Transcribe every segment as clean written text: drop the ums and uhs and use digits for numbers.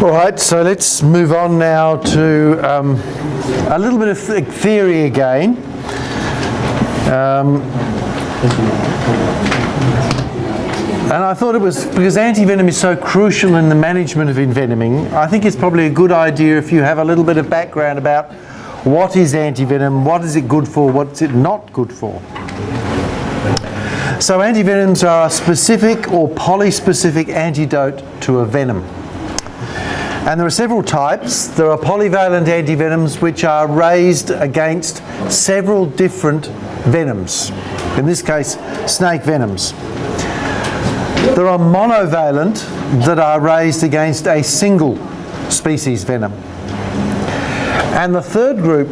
All right, so let's move on now to a little bit of theory again. And I thought it was, because antivenom is so crucial in the management of envenoming, I think it's probably a good idea if you have a little bit of background about what is antivenom, what is it good for, what's it not good for. So antivenoms are a specific or polyspecific antidote to a venom. And there are several types. There are polyvalent antivenoms which are raised against several different venoms. In this case, snake venoms. There are monovalent that are raised against a single species venom. And the third group,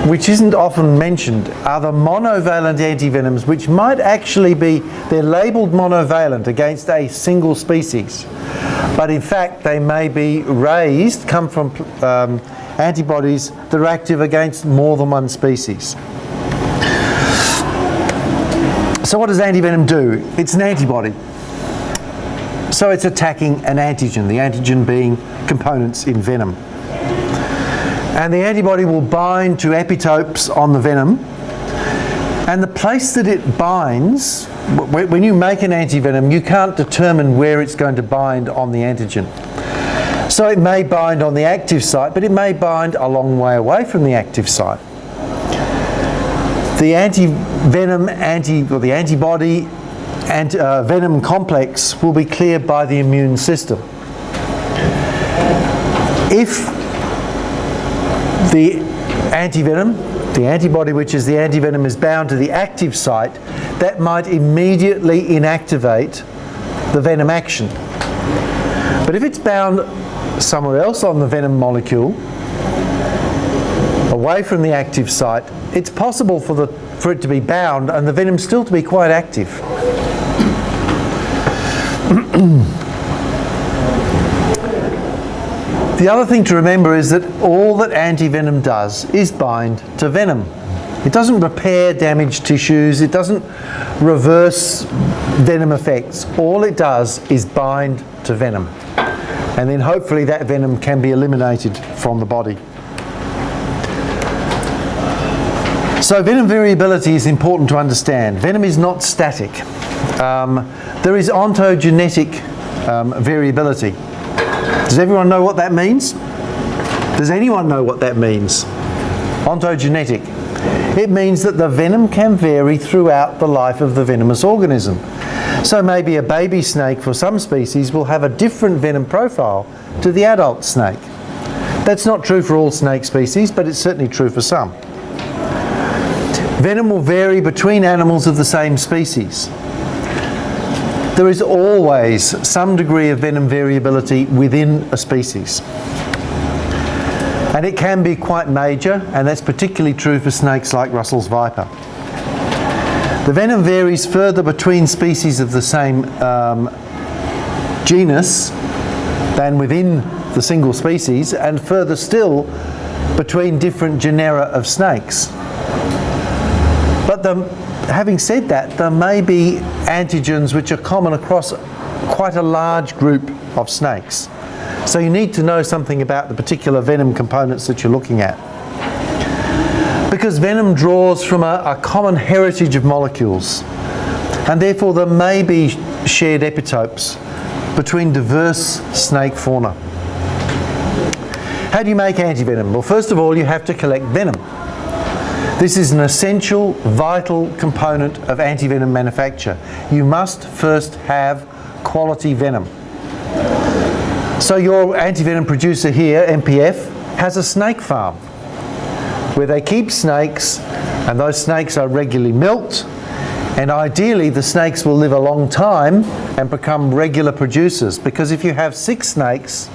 which isn't often mentioned, are the monovalent antivenoms, which might actually be, they're labelled monovalent against a single species, but in fact they may be raised, come from antibodies that are active against more than one species. So what does antivenom do? It's an antibody. So it's attacking an antigen, the antigen being components in venom. And the antibody will bind to epitopes on the venom, and the place that it binds, when you make an antivenom, you can't determine where it's going to bind on the antigen. So it may bind on the active site, but it may bind a long way away from the active site. The antivenom, the antibody and venom complex will be cleared by the immune system. If the antivenom, the antibody which is the antivenom, is bound to the active site, that might immediately inactivate the venom action. But if it's bound somewhere else on the venom molecule, away from the active site, it's possible for it to be bound and the venom still to be quite active. The other thing to remember is that all that antivenom does is bind to venom. It doesn't repair damaged tissues, it doesn't reverse venom effects. All it does is bind to venom. And then hopefully that venom can be eliminated from the body. So venom variability is important to understand. Venom is not static. There is ontogenetic variability. Does everyone know what that means? Does anyone know what that means? Ontogenetic. It means that the venom can vary throughout the life of the venomous organism. So maybe a baby snake for some species will have a different venom profile to the adult snake. That's not true for all snake species, but it's certainly true for some. Venom will vary between animals of the same species. There is always some degree of venom variability within a species. And it can be quite major, and that's particularly true for snakes like Russell's viper. The venom varies further between species of the same genus than within the single species, and further still between different genera of snakes. But having said that, there may be antigens which are common across quite a large group of snakes. So you need to know something about the particular venom components that you're looking at. Because venom draws from a common heritage of molecules, and therefore there may be shared epitopes between diverse snake fauna. How do you make antivenom? Well, first of all, you have to collect venom. This is an essential, vital component of antivenom manufacture. You must first have quality venom. So your antivenom producer here, MPF, has a snake farm where they keep snakes, and those snakes are regularly milked, and ideally the snakes will live a long time and become regular producers, because if you have 6 snakes,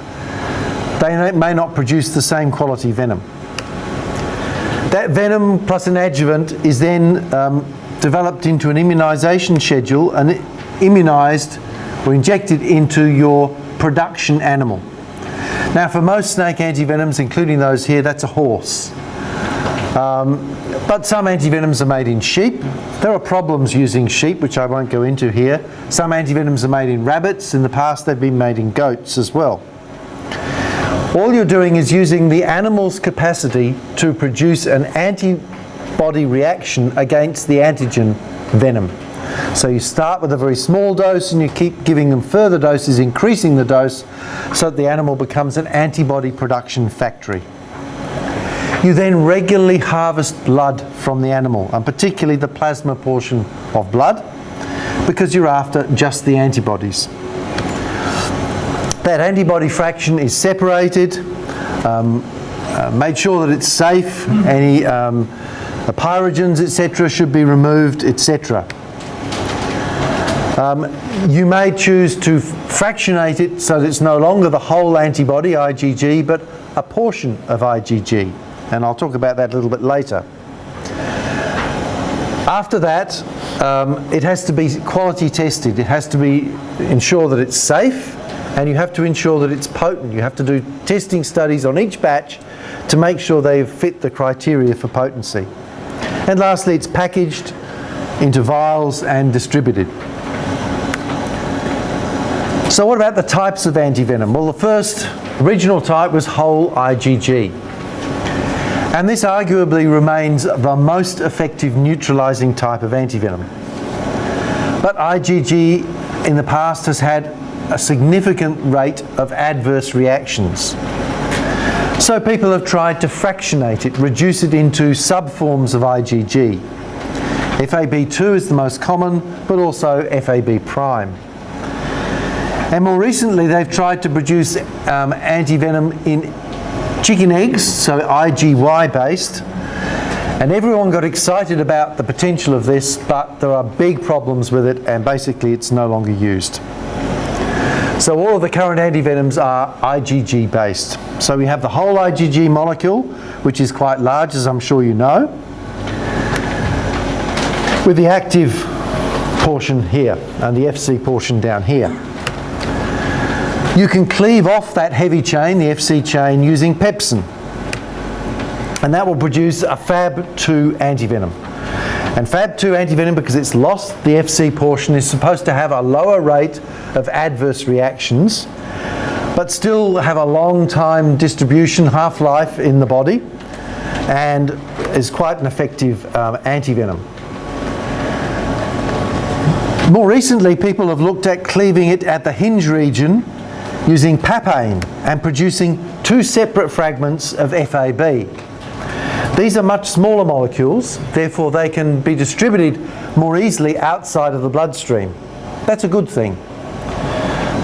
they may not produce the same quality venom. That venom plus an adjuvant is then developed into an immunisation schedule and immunised or injected into your production animal. Now for most snake antivenoms, including those here, that's a horse. But some antivenoms are made in sheep. There are problems using sheep, which I won't go into here. Some antivenoms are made in rabbits. In the past they've been made in goats as well. All you're doing is using the animal's capacity to produce an antibody reaction against the antigen venom. So you start with a very small dose and you keep giving them further doses, increasing the dose so that the animal becomes an antibody production factory. You then regularly harvest blood from the animal, and particularly the plasma portion of blood, because you're after just the antibodies. That antibody fraction is separated, made sure that it's safe, any pyrogens, etc. should be removed, etc. You may choose to fractionate it so that it's no longer the whole antibody, IgG, but a portion of IgG. And I'll talk about that a little bit later. After that, it has to be quality tested. It has to be ensure that it's safe, and you have to ensure that it's potent. You have to do testing studies on each batch to make sure they fit the criteria for potency. And lastly, it's packaged into vials and distributed. So what about the types of antivenom? Well, the first original type was whole IgG. And this arguably remains the most effective neutralizing type of antivenom. But IgG in the past has had a significant rate of adverse reactions. So people have tried to fractionate it, reduce it into subforms of IgG. FAB2 is the most common, but also FAB prime. And more recently, they've tried to produce antivenom in chicken eggs, so IGY based, and everyone got excited about the potential of this, but there are big problems with it, and basically it's no longer used. So all of the current antivenoms are IgG based. So we have the whole IgG molecule, which is quite large, as I'm sure you know, with the active portion here and the FC portion down here. You can cleave off that heavy chain, the FC chain, using pepsin, and that will produce a Fab2 antivenom. And Fab2 antivenom, because it's lost the FC portion, is supposed to have a lower rate of adverse reactions, but still have a long time distribution, half-life in the body, and is quite an effective antivenom. More recently, people have looked at cleaving it at the hinge region using papain and producing two separate fragments of FAB. These are much smaller molecules, therefore they can be distributed more easily outside of the bloodstream. That's a good thing.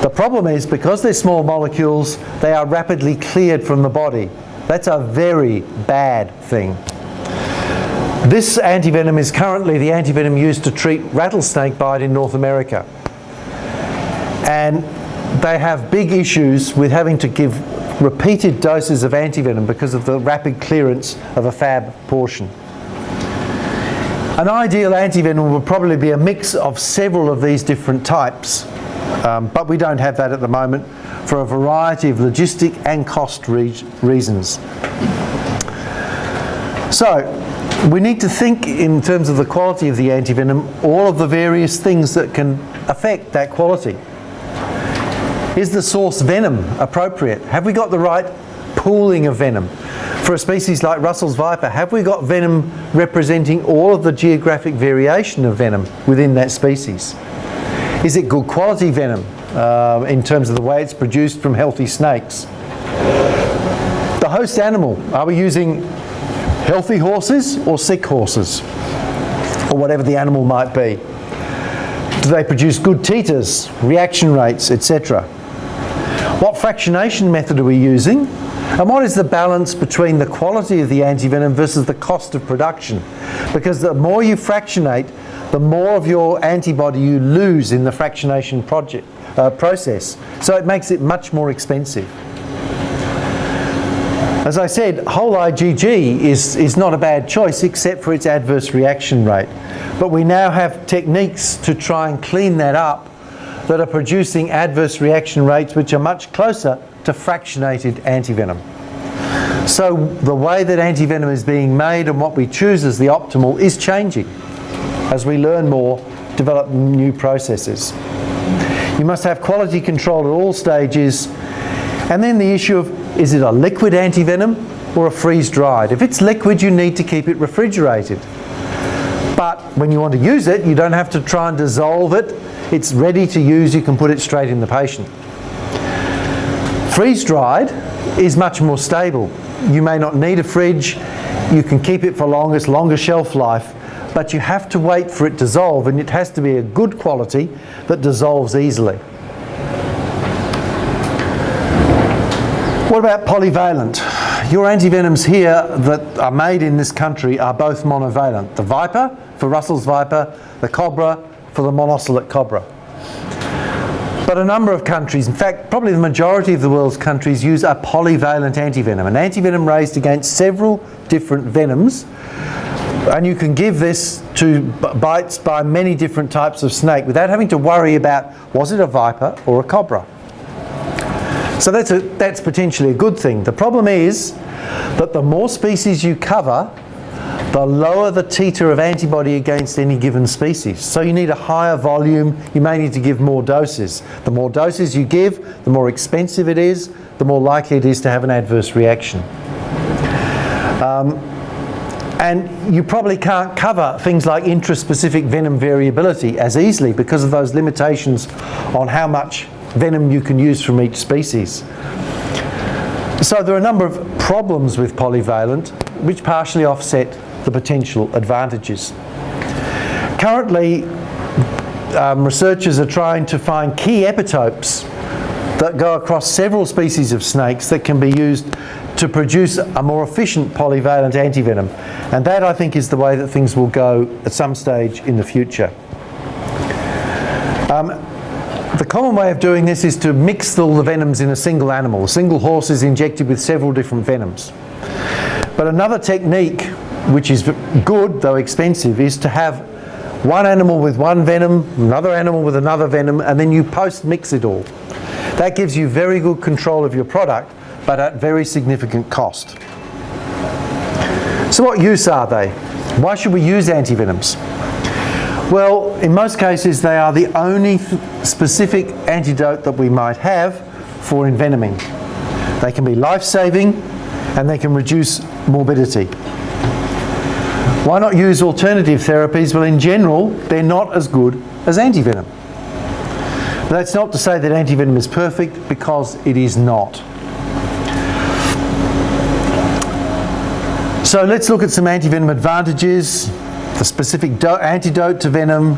The problem is, because they're small molecules, they are rapidly cleared from the body. That's a very bad thing. This antivenom is currently the antivenom used to treat rattlesnake bite in North America. And they have big issues with having to give repeated doses of antivenom because of the rapid clearance of a Fab portion. An ideal antivenom would probably be a mix of several of these different types, but we don't have that at the moment for a variety of logistic and cost reasons. So we need to think in terms of the quality of the antivenom, all of the various things that can affect that quality. Is the source venom appropriate? Have we got the right pooling of venom? For a species like Russell's viper, have we got venom representing all of the geographic variation of venom within that species? Is it good quality venom in terms of the way it's produced from healthy snakes? The host animal, are we using healthy horses or sick horses? Or whatever the animal might be. Do they produce good titers, reaction rates, etc.? What fractionation method are we using? And what is the balance between the quality of the antivenom versus the cost of production? Because the more you fractionate, the more of your antibody you lose in the fractionation process. So it makes it much more expensive. As I said, whole IgG is not a bad choice except for its adverse reaction rate. But we now have techniques to try and clean that up that are producing adverse reaction rates which are much closer to fractionated antivenom. So the way that antivenom is being made and what we choose as the optimal is changing as we learn more, develop new processes. You must have quality control at all stages, and then the issue of is it a liquid antivenom or a freeze-dried? If it's liquid, you need to keep it refrigerated. But when you want to use it, you don't have to try and dissolve it. It's ready to use, you can put it straight in the patient. Freeze-dried is much more stable. You may not need a fridge, you can keep it for longer shelf life, but you have to wait for it to dissolve, and it has to be a good quality that dissolves easily. What about polyvalent? Your antivenoms here that are made in this country are both monovalent. The viper for Russell's viper, the cobra for the monocelate cobra. But a number of countries, in fact probably the majority of the world's countries, use a polyvalent antivenom, an antivenom raised against several different venoms, and you can give this to bites by many different types of snake without having to worry about was it a viper or a cobra. So that's potentially a good thing. The problem is that the more species you cover, the lower the titer of antibody against any given species. So you need a higher volume, you may need to give more doses. The more doses you give, the more expensive it is, the more likely it is to have an adverse reaction. And you probably can't cover things like intraspecific venom variability as easily because of those limitations on how much venom you can use from each species. So there are a number of problems with polyvalent which partially offset the potential advantages. Currently, researchers are trying to find key epitopes that go across several species of snakes that can be used to produce a more efficient polyvalent antivenom. And that, I think, is the way that things will go at some stage in the future. The common way of doing this is to mix all the venoms in a single animal. A single horse is injected with several different venoms. But another technique, which is good though expensive, is to have one animal with one venom, another animal with another venom, and then you post-mix it all. That gives you very good control of your product, but at very significant cost. So what use are they? Why should we use antivenoms? Well, in most cases they are the only specific antidote that we might have for envenoming. They can be life-saving and they can reduce morbidity. Why not use alternative therapies? Well, in general, they're not as good as antivenom. But that's not to say that antivenom is perfect, because it is not. So let's look at some antivenom advantages, the specific antidote to venom,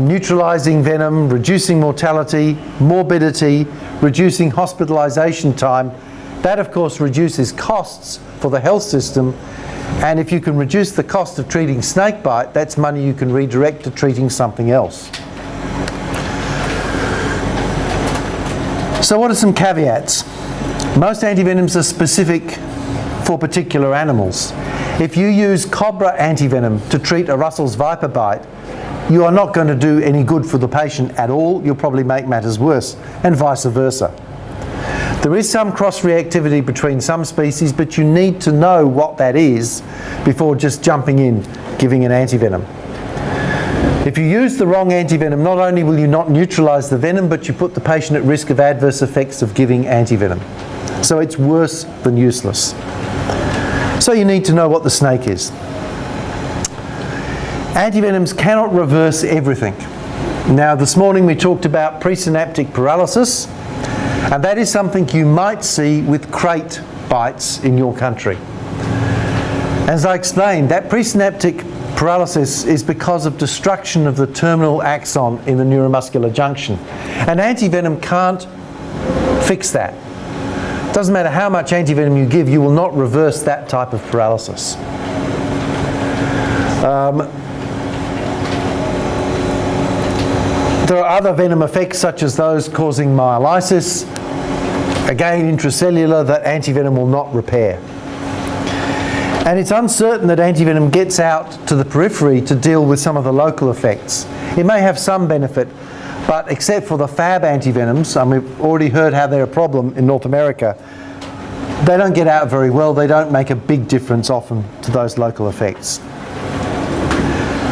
neutralizing venom, reducing mortality, morbidity, reducing hospitalization time. That, of course, reduces costs for the health system, and if you can reduce the cost of treating snakebite, that's money you can redirect to treating something else. So what are some caveats? Most antivenoms are specific for particular animals. If you use cobra antivenom to treat a Russell's viper bite, you are not going to do any good for the patient at all. You'll probably make matters worse, and vice versa. There is some cross-reactivity between some species, but you need to know what that is before just jumping in, giving an antivenom. If you use the wrong antivenom, not only will you not neutralize the venom, but you put the patient at risk of adverse effects of giving antivenom. So it's worse than useless. So you need to know what the snake is. Antivenoms cannot reverse everything. Now, this morning we talked about presynaptic paralysis, and that is something you might see with crate bites in your country. As I explained, that presynaptic paralysis is because of destruction of the terminal axon in the neuromuscular junction. And antivenom can't fix that. It doesn't matter how much antivenom you give, you will not reverse that type of paralysis. There are other venom effects, such as those causing myelitis, again intracellular, that antivenom will not repair. And it's uncertain that antivenom gets out to the periphery to deal with some of the local effects. It may have some benefit, but except for the Fab antivenoms, and we've already heard how they're a problem in North America, they don't get out very well. They don't make a big difference often to those local effects.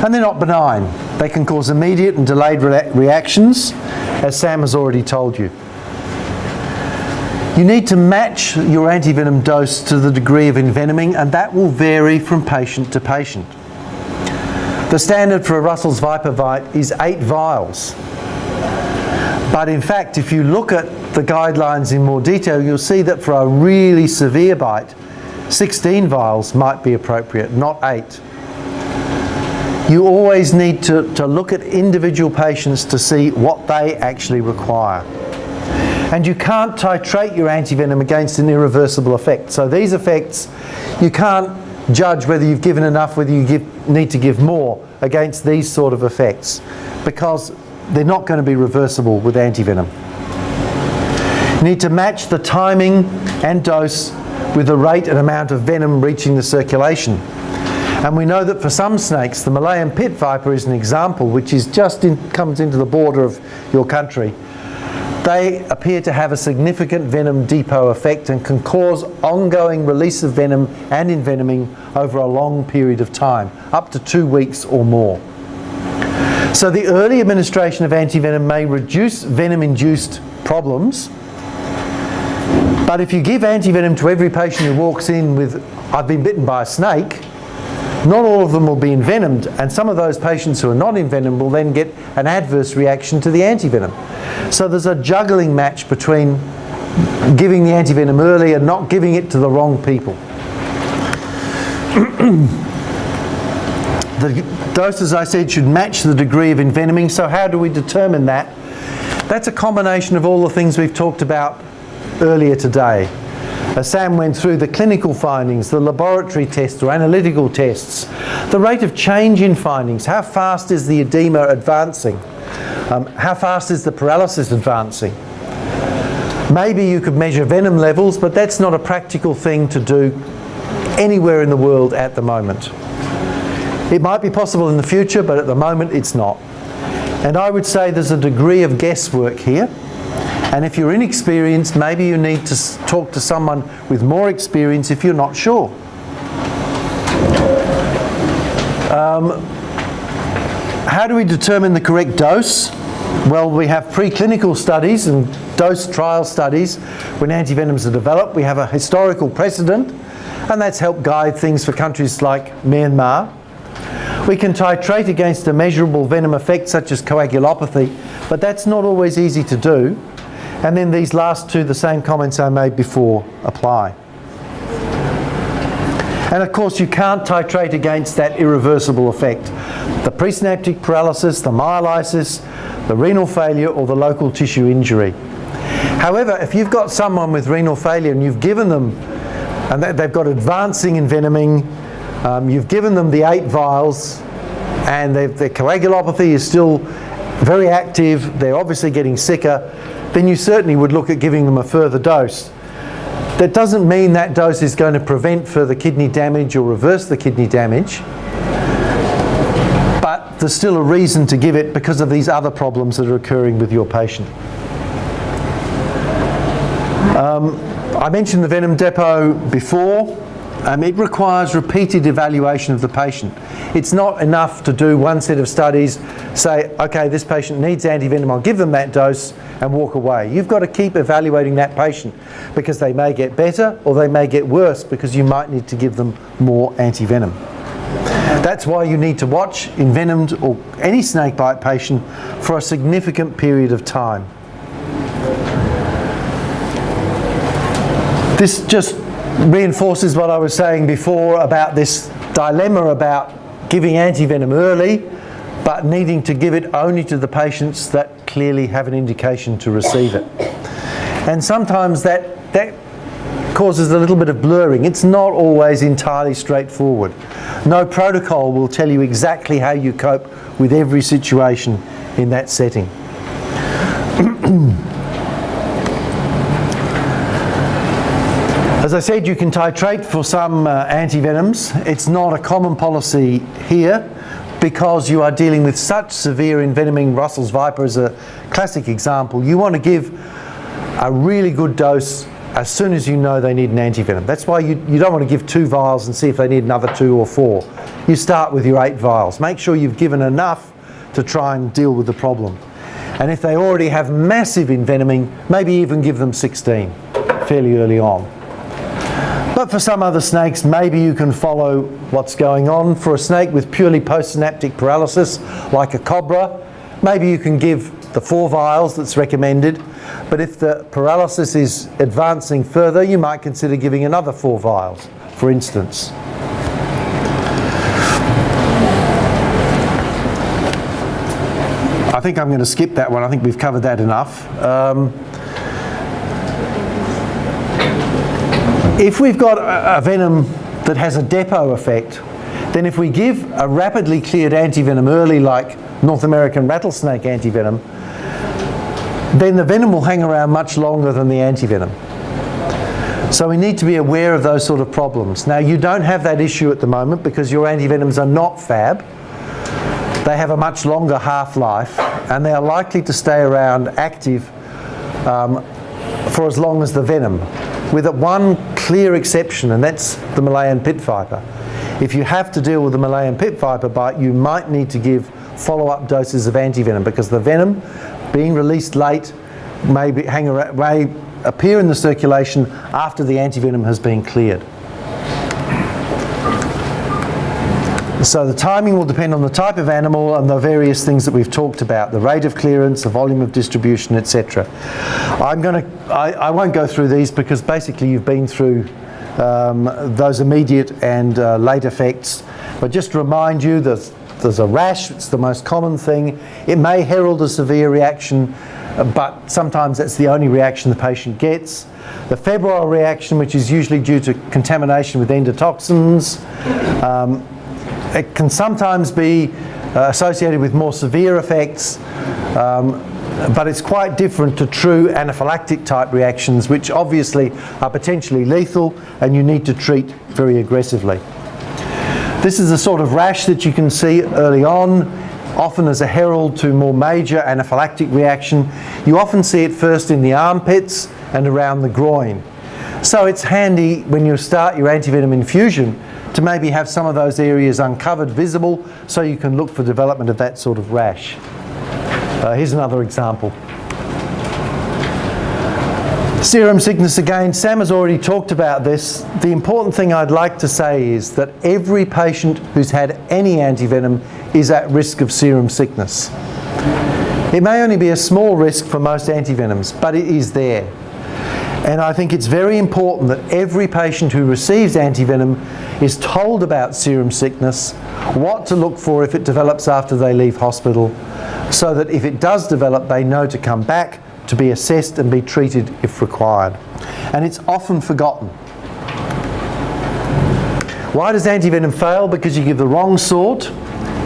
And they're not benign. They can cause immediate and delayed reactions, as Sam has already told you. You need to match your antivenom dose to the degree of envenoming, and that will vary from patient to patient. The standard for a Russell's Viper bite is 8 vials. But in fact, if you look at the guidelines in more detail, you'll see that for a really severe bite, 16 vials might be appropriate, not 8. You always need to look at individual patients to see what they actually require. And you can't titrate your antivenom against an irreversible effect. So these effects, you can't judge whether you've given enough, whether you need to give more against these sort of effects, because they're not going to be reversible with antivenom. You need to match the timing and dose with the rate and amount of venom reaching the circulation. And we know that for some snakes, the Malayan pit viper is an example, which is comes into the border of your country. They appear to have a significant venom depot effect and can cause ongoing release of venom and envenoming over a long period of time, up to 2 weeks or more. So the early administration of antivenom may reduce venom-induced problems, but if you give antivenom to every patient who walks in with, "I've been bitten by a snake," not all of them will be envenomed, and some of those patients who are not envenomed will then get an adverse reaction to the antivenom. So there's a juggling match between giving the antivenom early and not giving it to the wrong people. The dose, as I said, should match the degree of envenoming. So how do we determine that? That's a combination of all the things we've talked about earlier today. Sam went through the clinical findings, the laboratory tests or analytical tests, the rate of change in findings, how fast is the edema advancing, how fast is the paralysis advancing. Maybe you could measure venom levels, but that's not a practical thing to do anywhere in the world at the moment. It might be possible in the future, but at the moment it's not. And I would say there's a degree of guesswork here. And if you're inexperienced, maybe you need to talk to someone with more experience if you're not sure. How do we determine the correct dose? Well, we have preclinical studies and dose trial studies when antivenoms are developed. We have a historical precedent, and that's helped guide things for countries like Myanmar. We can titrate against a measurable venom effect such as coagulopathy, but that's not always easy to do. And then these last two, the same comments I made before, apply. And of course, you can't titrate against that irreversible effect. The presynaptic paralysis, the myolysis, the renal failure, or the local tissue injury. However, if you've got someone with renal failure and you've given them, and they've got advancing envenoming, you've given them the 8 vials, and their coagulopathy is still very active, they're obviously getting sicker, then you certainly would look at giving them a further dose. That doesn't mean that dose is going to prevent further kidney damage or reverse the kidney damage, but there's still a reason to give it because of these other problems that are occurring with your patient. I mentioned the venom depot before. It requires repeated evaluation of the patient. It's not enough to do one set of studies, say, okay, this patient needs antivenom, I'll give them that dose and walk away. You've got to keep evaluating that patient because they may get better or they may get worse because you might need to give them more antivenom. That's why you need to watch envenomed or any snakebite patient for a significant period of time. This just reinforces what I was saying before about this dilemma about giving antivenom early but needing to give it only to the patients that clearly have an indication to receive it. And sometimes that causes a little bit of blurring. It's not always entirely straightforward. No protocol will tell you exactly how you cope with every situation in that setting. As I said, you can titrate for some antivenoms. It's not a common policy here because you are dealing with such severe envenoming. Russell's Viper is a classic example. You want to give a really good dose as soon as you know they need an antivenom. That's why you don't want to give 2 vials and see if they need another 2 or 4. You start with your 8 vials. Make sure you've given enough to try and deal with the problem. And if they already have massive envenoming, maybe even give them 16. fairly early on. But for some other snakes, maybe you can follow what's going on. For a snake with purely postsynaptic paralysis, like a cobra, maybe you can give the 4 vials that's recommended. But if the paralysis is advancing further, you might consider giving another 4 vials, for instance. I think I'm going to skip that one. I think we've covered that enough. If we've got a venom that has a depot effect, then if we give a rapidly cleared antivenom early, like North American rattlesnake antivenom, then the venom will hang around much longer than the antivenom. So we need to be aware of those sort of problems. Now, you don't have that issue at the moment because your antivenoms are not fab. They have a much longer half-life and they are likely to stay around active for as long as the venom, with one clear exception, and that's the Malayan pit viper. If you have to deal with the Malayan pit viper bite, you might need to give follow-up doses of antivenom because the venom, being released late, may appear in the circulation after the antivenom has been cleared. So the timing will depend on the type of animal and the various things that we've talked about, the rate of clearance, the volume of distribution, etc. I won't go through these because basically you've been through those immediate and late effects. But just to remind you, there's a rash, it's the most common thing. It may herald a severe reaction, but sometimes that's the only reaction the patient gets. The febrile reaction, which is usually due to contamination with endotoxins, it can sometimes be associated with more severe effects, but it's quite different to true anaphylactic type reactions, which obviously are potentially lethal and you need to treat very aggressively. This is the sort of rash that you can see early on, often as a herald to more major anaphylactic reaction. You often see it first in the armpits and around the groin. So it's handy when you start your antivenom infusion to maybe have some of those areas uncovered, visible, so you can look for development of that sort of rash. Here's another example. Serum sickness again. Sam has already talked about this. The important thing I'd like to say is that every patient who's had any antivenom is at risk of serum sickness. It may only be a small risk for most antivenoms, but it is there. And I think it's very important that every patient who receives antivenom is told about serum sickness, what to look for if it develops after they leave hospital, so that if it does develop, they know to come back to be assessed and be treated if required. And it's often forgotten. Why does antivenom fail? Because you give the wrong sort.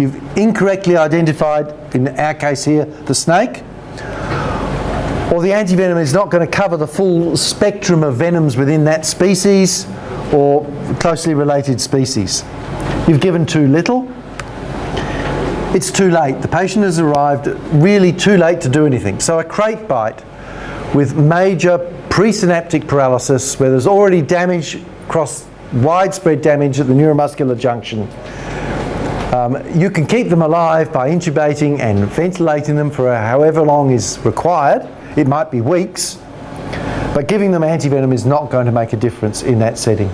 You've incorrectly identified, in our case here, the snake. Or the antivenom is not going to cover the full spectrum of venoms within that species or closely related species. You've given too little. It's too late. The patient has arrived really too late to do anything. So a crate bite with major presynaptic paralysis where there's already damage across widespread damage at the neuromuscular junction. You can keep them alive by intubating and ventilating them for however long is required. It might be weeks, but giving them antivenom is not going to make a difference in that setting.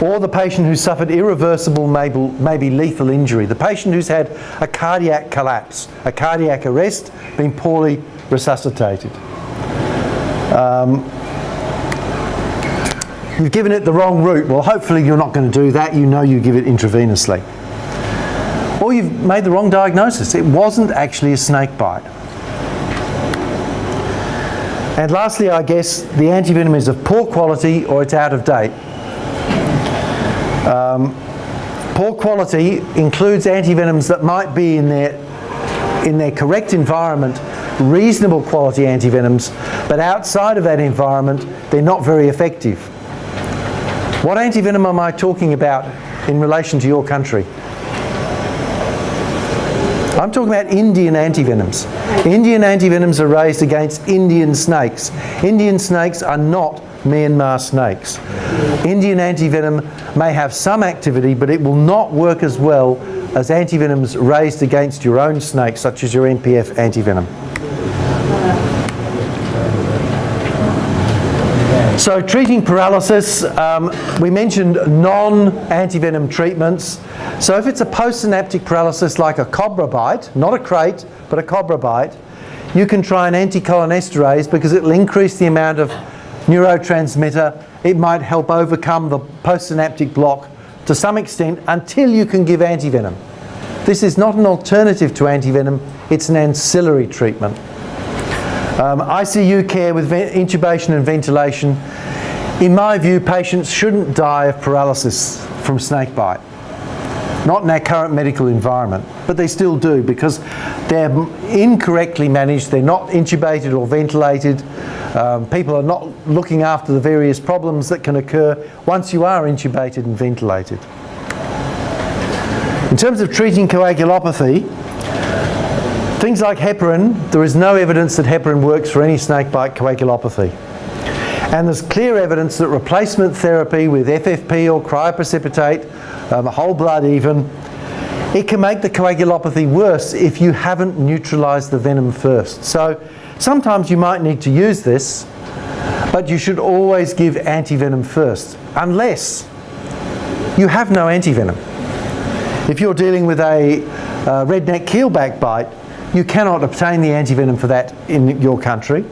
Or the patient who suffered irreversible, maybe lethal injury. The patient who's had a cardiac collapse, a cardiac arrest, been poorly resuscitated. You've given it the wrong route. Well, hopefully you're not going to do that. You know you give it intravenously. Or you've made the wrong diagnosis. It wasn't actually a snake bite. And lastly, I guess, the antivenom is of poor quality or it's out of date. Poor quality includes antivenoms that might be in their correct environment, reasonable quality antivenoms, but outside of that environment, they're not very effective. What antivenom am I talking about in relation to your country? I'm talking about Indian antivenoms. Indian antivenoms are raised against Indian snakes. Indian snakes are not Myanmar snakes. Indian antivenom may have some activity, but it will not work as well as antivenoms raised against your own snakes, such as your NPF antivenom. So treating paralysis, we mentioned non-antivenom treatments. So if it's a postsynaptic paralysis like a cobra bite, not a crate, but a cobra bite, you can try an anticholinesterase because it will increase the amount of neurotransmitter. It might help overcome the postsynaptic block to some extent until you can give antivenom. This is not an alternative to antivenom, it's an ancillary treatment. ICU care with intubation and ventilation. In my view, patients shouldn't die of paralysis from snakebite. Not in our current medical environment, but they still do because they're incorrectly managed, they're not intubated or ventilated. People are not looking after the various problems that can occur once you are intubated and ventilated. In terms of treating coagulopathy, things like heparin, there is no evidence that heparin works for any snakebite coagulopathy. And there's clear evidence that replacement therapy with FFP or cryoprecipitate, whole blood even, it can make the coagulopathy worse if you haven't neutralised the venom first. So sometimes you might need to use this, but you should always give antivenom first, unless you have no antivenom. If you're dealing with a redneck keelback bite, you cannot obtain the antivenom for that in your country.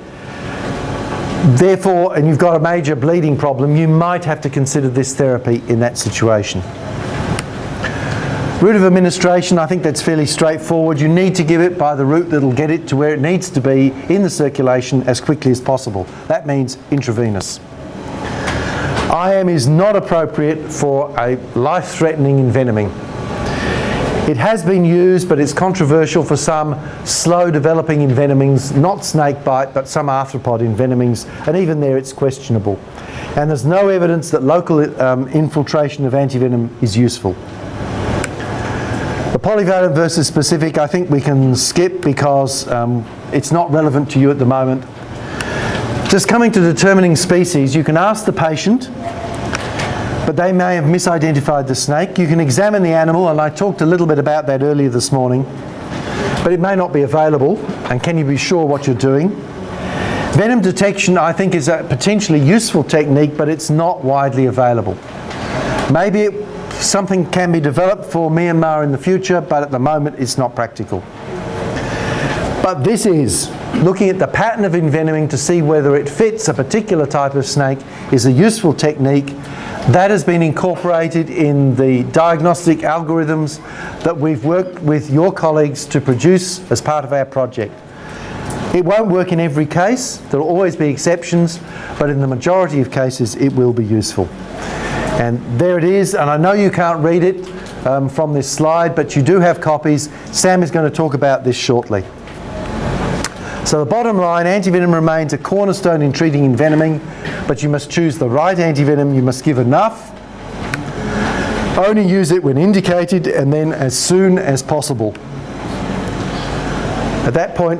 Therefore, and you've got a major bleeding problem, you might have to consider this therapy in that situation. Route of administration, I think that's fairly straightforward. You need to give it by the route that'll get it to where it needs to be in the circulation as quickly as possible. That means intravenous. IM is not appropriate for a life-threatening envenoming. It has been used, but it's controversial for some slow-developing envenomings, not snakebite, but some arthropod envenomings, and even there it's questionable. And there's no evidence that local infiltration of antivenom is useful. The polyvalent versus specific, I think we can skip because it's not relevant to you at the moment. Just coming to determining species, you can ask the patient, but they may have misidentified the snake. You can examine the animal, and I talked a little bit about that earlier this morning, but it may not be available, and can you be sure what you're doing? Venom detection, I think, is a potentially useful technique, but it's not widely available. Maybe something can be developed for Myanmar in the future, but at the moment it's not practical. But this is looking at the pattern of envenoming to see whether it fits a particular type of snake is a useful technique. That has been incorporated in the diagnostic algorithms that we've worked with your colleagues to produce as part of our project. It won't work in every case, there will always be exceptions, but in the majority of cases it will be useful. And there it is, and I know you can't read it from this slide, but you do have copies. Sam is going to talk about this shortly. So the bottom line, antivenom remains a cornerstone in treating envenoming, but you must choose the right antivenom, you must give enough, only use it when indicated, and then as soon as possible. At that point,